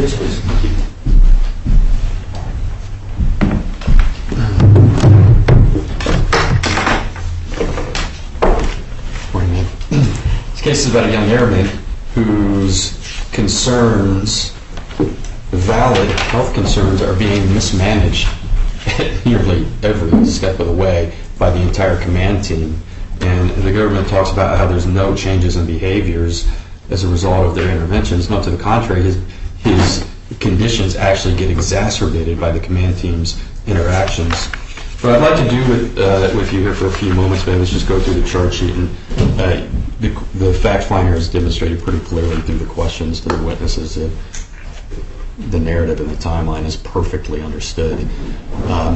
Yes, please. Thank you. Morning, man. This case is about a young airman whose concerns, valid health concerns, are being mismanaged at nearly every step of the way by the entire command team. And the government talks about how there's no changes in behaviors as a result of their interventions. No, to the contrary, his conditions actually get exacerbated by the command team's interactions. What I'd like to do with you here for a few moments, man, is just go through the chart sheet. And the fact finder has demonstrated pretty clearly through the questions to the witnesses that the narrative and the timeline is perfectly understood.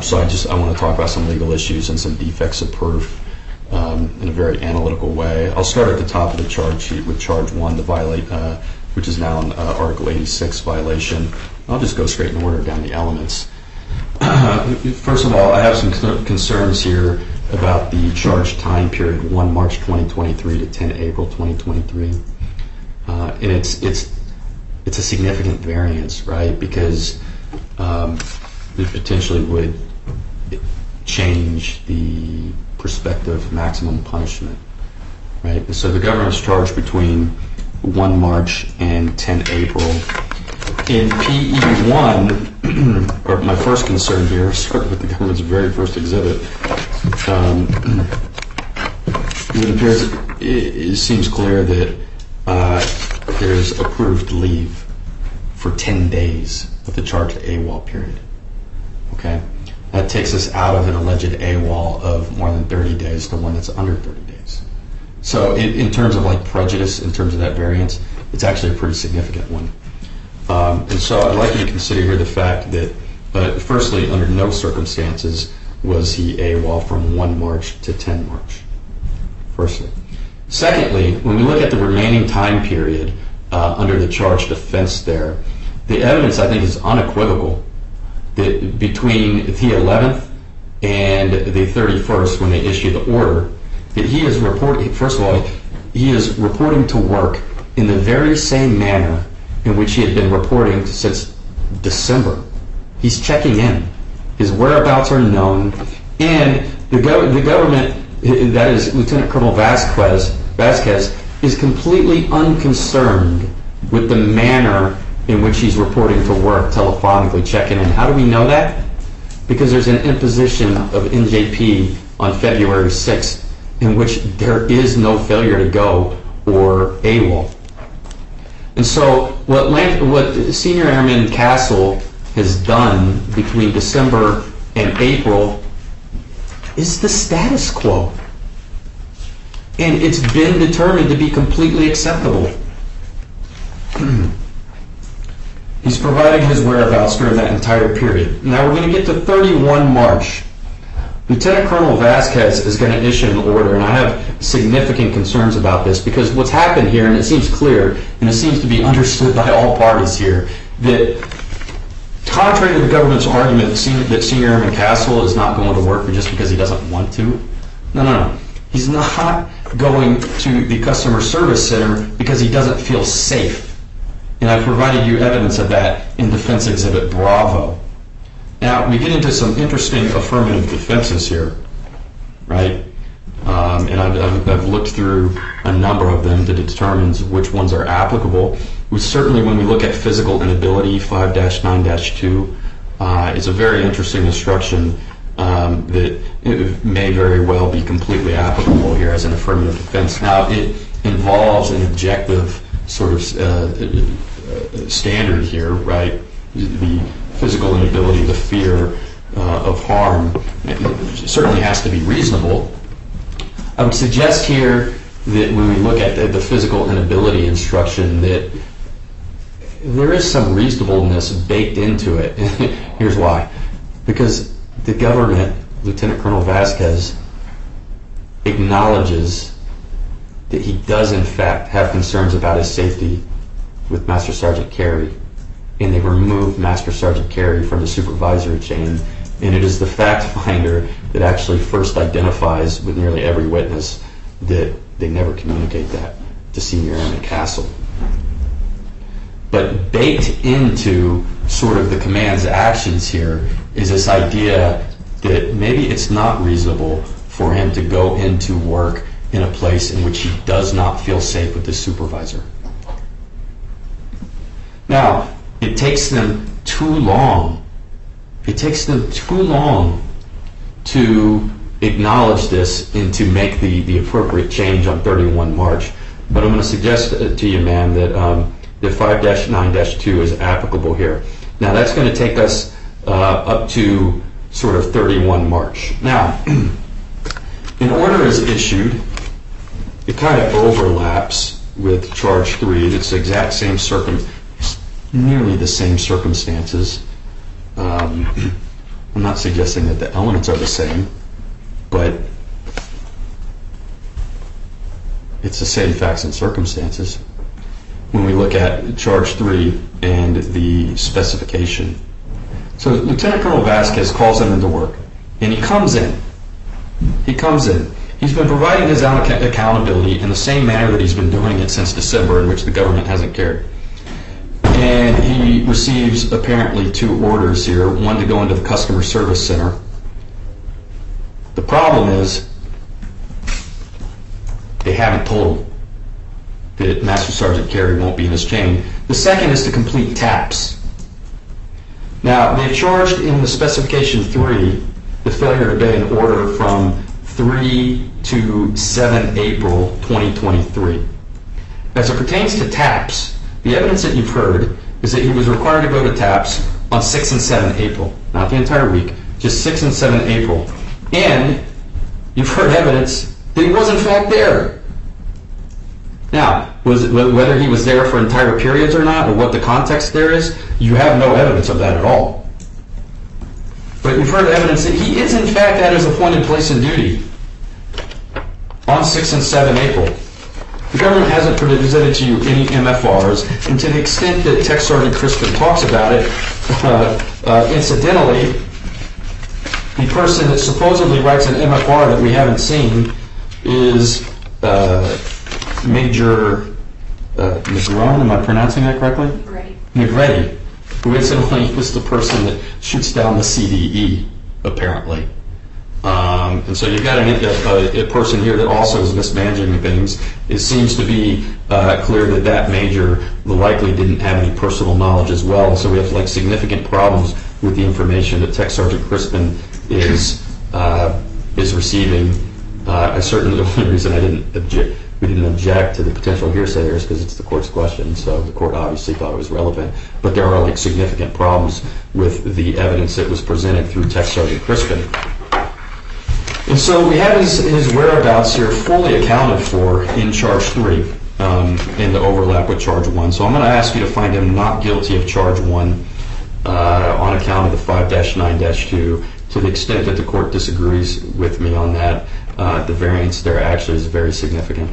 So I want to talk about some legal issues and some defects of proof in a very analytical way. I'll start at the top of the charge sheet with charge 1, which is now an Article 86 violation. I'll just go straight in order down the elements. First of all, I have some concerns here about the charge time period, 1 March 2023 to 10 April 2023. And it's a significant variance, right? Because it potentially would change the prospective maximum punishment, right? So the government's charged between 1 March and 10 April. In PE1, or my first concern here, starting with the government's very first exhibit, it seems clear that there's approved leave for 10 days of the charged AWOL period. Okay? That takes us out of an alleged AWOL of more than 30 days to one that's under 30 days. So in terms of like prejudice, in terms of that variance, it's actually a pretty significant one. And so I'd like you to consider here the fact that, firstly, under no circumstances was he AWOL from 1 March to 10 March. Firstly. Secondly, when we look at the remaining time period under the charged offense there, the evidence, I think, is unequivocal that between the 11th and the 31st, when they issue the order, that he is reporting, first of all, he is reporting to work in the very same manner in which he had been reporting since December. He's checking in. His whereabouts are known, and the government, that is Lieutenant Colonel Vasquez, is completely unconcerned with the manner in which he's reporting to work, telephonically checking in. How do we know that? Because there's an imposition of NJP on February 6th in which there is no failure to go or AWOL. And so what Senior Airman Castle has done between December and April is the status quo. And it's been determined to be completely acceptable. He's providing his whereabouts during that entire period. Now we're going to get to 31 March. Lieutenant Colonel Vasquez is going to issue an order, and I have significant concerns about this because what's happened here, and it seems clear, and it seems to be understood by all parties here, that contrary to the government's argument that Senior Airman Castle is not going to work just because he doesn't want to, no. He's not going to the customer service center because he doesn't feel safe. And I've provided you evidence of that in Defense Exhibit Bravo. Now, we get into some interesting affirmative defenses here, right? And I've looked through a number of them to determine which ones are applicable. Certainly, when we look at physical inability, 5-9-2, it's a very interesting instruction that it may very well be completely applicable here as an affirmative defense. Now, it involves an objective sort of standard here, right? The physical inability, the fear of harm, it certainly has to be reasonable. I would suggest here that when we look at the physical inability instruction that there is some reasonableness baked into it. Here's why. Because the government, Lieutenant Colonel Vasquez, acknowledges that he does in fact have concerns about his safety with Master Sergeant Carey, and they removed Master Sergeant Carey from the supervisory chain, and it is the fact finder that actually first identifies with nearly every witness that they never communicate that to Senior Airman Castle. But baked into sort of the command's actions here is this idea that maybe it's not reasonable for him to go into work in a place in which he does not feel safe with his supervisor. Now, it takes them too long. It takes them too long to acknowledge this and to make the appropriate change on 31 March. But I'm going to suggest to you, ma'am, that 5-9-2 is applicable here. Now, that's going to take us up to sort of 31 March. Now, an order is issued. It kind of overlaps with Charge 3. It's the exact same nearly the same circumstances. I'm not suggesting that the elements are the same, but it's the same facts and circumstances when we look at Charge 3 and the specification. So Lieutenant Colonel Vasquez calls him into work, and he comes in. He's been providing his accountability in the same manner that he's been doing it since December, in which the government hasn't cared. And he receives apparently 2 orders here, one to go into the customer service center. The problem is they haven't told him that Master Sergeant Carey won't be in his chain. The second is to complete TAPS. Now, they've charged in the specification 3 the failure to obey an order from 3 to 7 April 2023. As it pertains to TAPS, the evidence that you've heard is that he was required to go to TAPS on 6 and 7 April. Not the entire week, just 6 and 7 April. And you've heard evidence that he was in fact there. Now, whether he was there for entire periods or not, or what the context there is, you have no evidence of that at all. But you've heard evidence that he is in fact at his appointed place in duty on 6 and 7 April. The government hasn't presented to you any MFRs, and to the extent that Tech Sergeant Crispin talks about it, incidentally, the person that supposedly writes an MFR that we haven't seen is Major Negrone, am I pronouncing that correctly? Right. Negretti, who incidentally was the person that shoots down the CDE, apparently. And so you've got a person here that also is mismanaging things. It seems to be clear that that major likely didn't have any personal knowledge as well. So we have significant problems with the information that Tech Sergeant Crispin is receiving. Certainly the only reason we didn't object to the potential hearsay there is because it's the court's question. So the court obviously thought it was relevant. But there are significant problems with the evidence that was presented through Tech Sergeant Crispin. And so we have his whereabouts here fully accounted for in Charge 3 in the overlap with Charge 1. So I'm going to ask you to find him not guilty of Charge 1 on account of the 5-9-2. To the extent that the court disagrees with me on that, the variance there actually is very significant.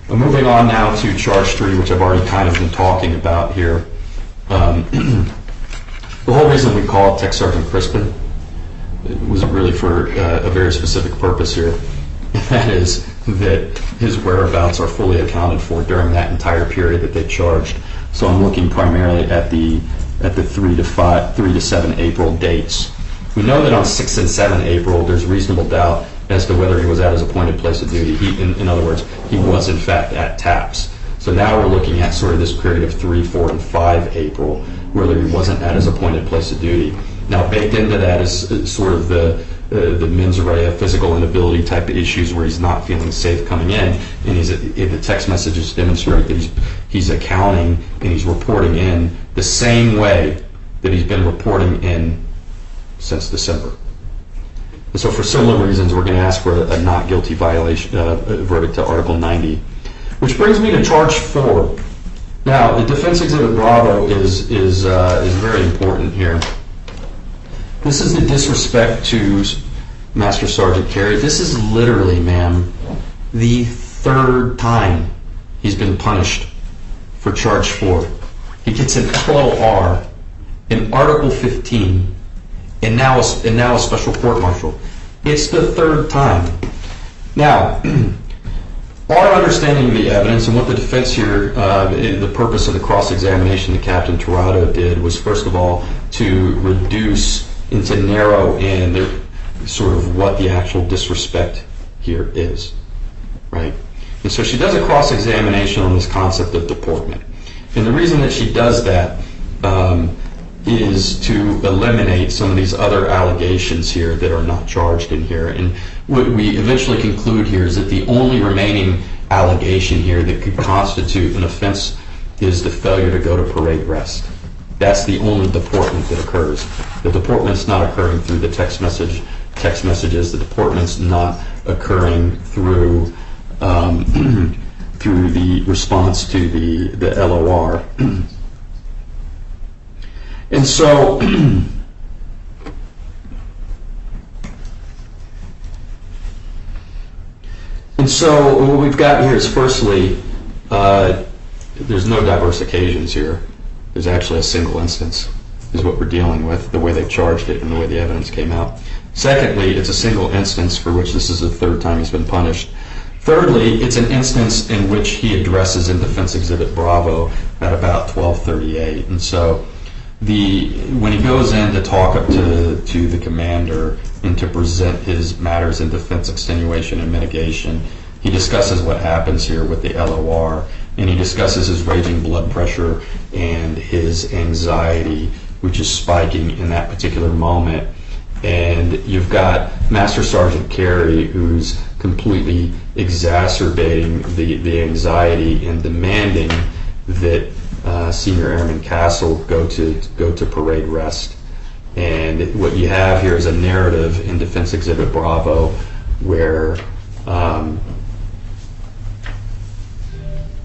Moving on now to Charge 3, which I've already kind of been talking about here. The whole reason we call it Tech Sergeant Crispin was really for a very specific purpose here. And that is that his whereabouts are fully accounted for during that entire period that they charged. So I'm looking primarily at the 3 to 7 April dates. We know that on 6 and 7 April, there's reasonable doubt as to whether he was at his appointed place of duty. In other words, he was in fact at TAPS. So now we're looking at sort of this period of 3, 4, and 5 April, whether he wasn't at his appointed place of duty. Now, baked into that is sort of the mens rea, physical inability type of issues where he's not feeling safe coming in, and the text messages demonstrate that he's accounting and he's reporting in the same way that he's been reporting in since December. And so for similar reasons, we're going to ask for a not guilty violation verdict to Article 90. Which brings me to Charge 4. Now, the Defense Exhibit Bravo is very important here. This is the disrespect to Master Sergeant Carey. This is literally, ma'am, the 3rd time he's been punished for Charge 4. He gets an LOR, in Article 15, and now a special court-martial. It's the 3rd time. Now, Our understanding of the evidence and what the defense here, the purpose of the cross-examination that Captain Tirado did was, first of all, to reduce and to narrow in sort of what the actual disrespect here is, right? And so she does a cross-examination on this concept of deportment. And the reason that she does that is to eliminate some of these other allegations here that are not charged in here. And what we eventually conclude here is that the only remaining allegation here that could constitute an offense is the failure to go to parade rest. That's the only deportment that occurs. The deportment's not occurring through the text messages. The deportment's not occurring through through the response to the LOR. And so what we've got here is, firstly, there's no diverse occasions here. There's actually a single instance is what we're dealing with, the way they charged it and the way the evidence came out. Secondly, it's a single instance for which this is the third time he's been punished. Thirdly, it's an instance in which he addresses in Defense Exhibit Bravo at about 12:38. And so when he goes in to talk up to the commander and to present his matters in defense extenuation and mitigation, he discusses what happens here with the LOR, and he discusses his raging blood pressure and his anxiety, which is spiking in that particular moment. And you've got Master Sergeant Carey, who's completely exacerbating the anxiety and demanding that Senior Airman Castle go to parade rest. And what you have here is a narrative in Defense Exhibit Bravo where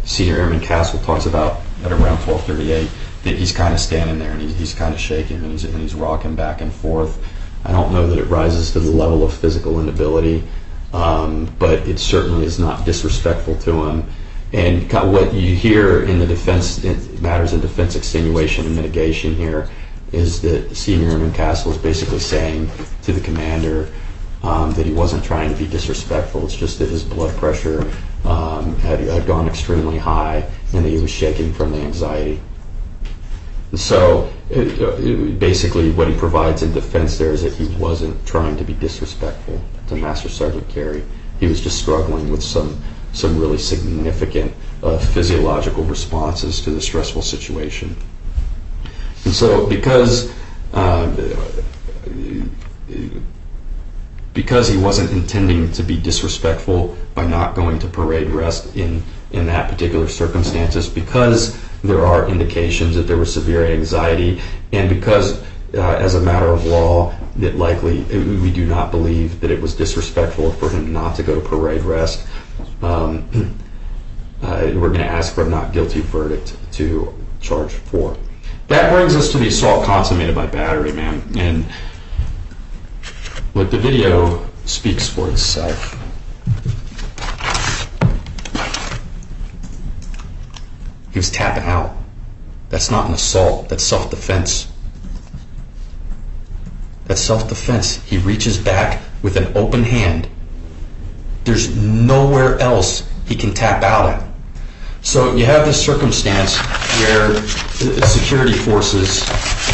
Senior Airman Castle talks about at around 12:38 that he's kind of standing there and he's kind of shaking and he's rocking back and forth. I don't know that it rises to the level of physical inability, but it certainly is not disrespectful to him. And what you hear in the defense matters of defense extenuation and mitigation here is that Senior Airman Castle is basically saying to the commander that he wasn't trying to be disrespectful. It's just that his blood pressure had gone extremely high and that he was shaking from the anxiety. And so basically what he provides in defense there is that he wasn't trying to be disrespectful to Master Sergeant Carey. He was just struggling with some really significant physiological responses to the stressful situation. And so because he wasn't intending to be disrespectful by not going to parade rest in that particular circumstances, because there are indications that there was severe anxiety, and because as a matter of law that likely we do not believe that it was disrespectful for him not to go to parade rest, we're going to ask for a not guilty verdict to charge 4. That brings us to the assault consummated by battery, man. And look, the video speaks for itself. He was tapping out. That's not an assault. That's self-defense. That's self-defense. He reaches back with an open hand. There's nowhere else he can tap out at. So you have this circumstance where security forces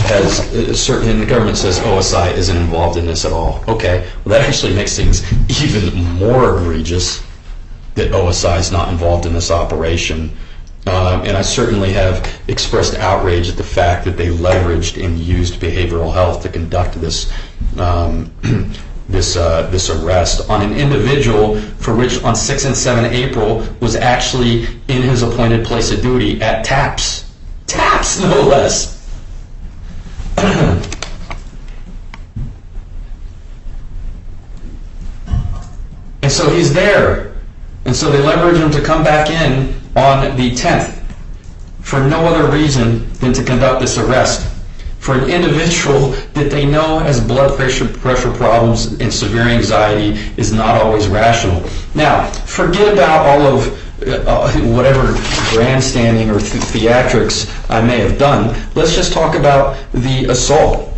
and the government says OSI isn't involved in this at all. Okay, well that actually makes things even more egregious that OSI is not involved in this operation. And I certainly have expressed outrage at the fact that they leveraged and used behavioral health to conduct this this arrest on an individual for which on 6 and 7 April was actually in his appointed place of duty at TAPS. TAPS, no less. And so he's there. And so they leverage him to come back in on the 10th for no other reason than to conduct this arrest for an individual that they know has blood pressure problems and severe anxiety is not always rational. Now, forget about all of whatever grandstanding or theatrics I may have done. Let's just talk about the assault.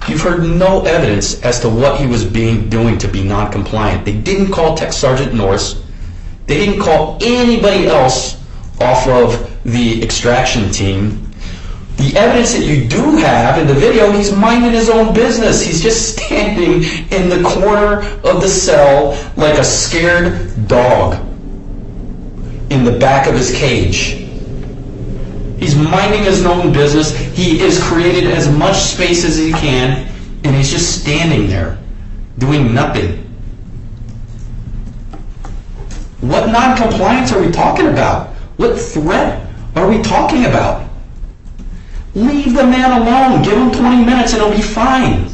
You've heard no evidence as to what he was doing to be non-compliant. They didn't call Tech Sergeant Norris. They didn't call anybody else off of the extraction team. The evidence that you do have in the video, he's minding his own business. He's just standing in the corner of the cell like a scared dog in the back of his cage. He's minding his own business. He has created as much space as he can, and he's just standing there doing nothing. What non-compliance are we talking about? What threat are we talking about? Leave the man alone. Give him 20 minutes and he'll be fine.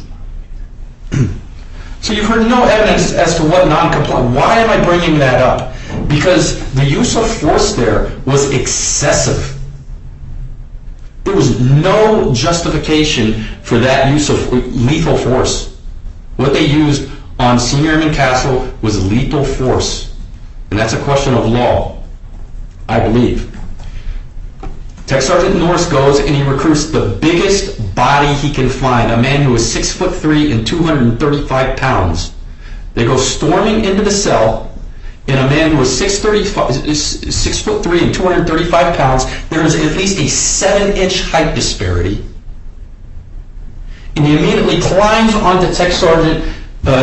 So you've heard no evidence as to what non-compliance. Why am I bringing that up? Because the use of force there was excessive. There was no justification for that use of lethal force. What they used on Senior Airman Castle was lethal force. And that's a question of law, I believe. Tech Sergeant Norris goes and he recruits the biggest body he can find, a man who is 6'3" and 235 pounds. They go storming into the cell, and a man who is 6'3" and 235 pounds, there is at least a 7-inch height disparity. And he immediately climbs onto Tech Sergeant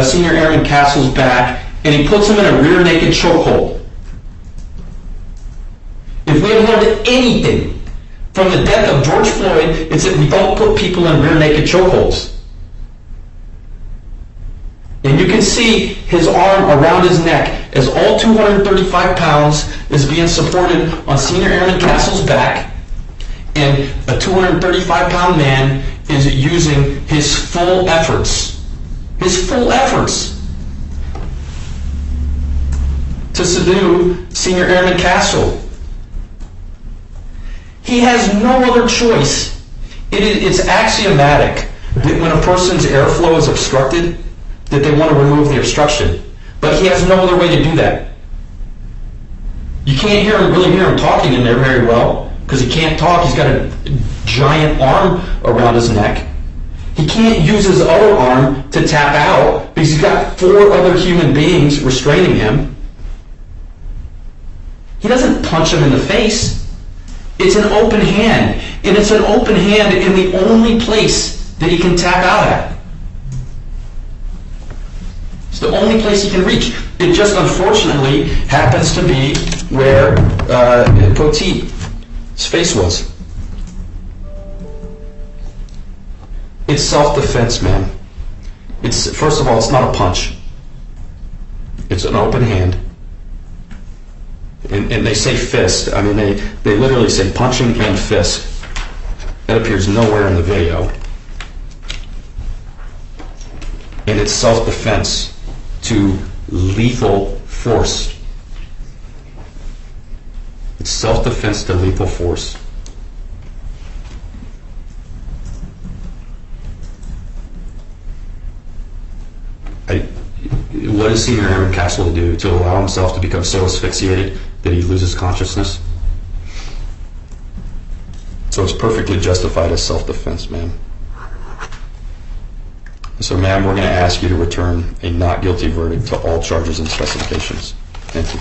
Senior Airman Castle's back, and he puts him in a rear naked chokehold. If we have learned anything from the death of George Floyd, it's that we don't put people in rear naked chokeholds. And you can see his arm around his neck as all 235 pounds is being supported on Senior Airman Castle's back, and a 235-pound man is using his full efforts to subdue Senior Airman Castle. He has no other choice. It's axiomatic that when a person's airflow is obstructed, that they want to remove the obstruction. But he has no other way to do that. You can't really hear him talking in there very well, because he can't talk. He's got a giant arm around his neck. He can't use his other arm to tap out, because he's got 4 other human beings restraining him. He doesn't punch him in the face. It's an open hand, and it's an open hand in the only place that he can tap out at. It's the only place he can reach. It just unfortunately happens to be where Poteet's face was. It's self-defense, man. First of all, it's not a punch. It's an open hand. And they say fist. I mean, they literally say punching and fist. That appears nowhere in the video. And it's self-defense to lethal force. It's self-defense to lethal force. What does Senior Airman Castle do to allow himself to become so asphyxiated that he loses consciousness? So it's perfectly justified as self-defense, ma'am. So, ma'am, we're going to ask you to return a not guilty verdict to all charges and specifications. Thank you.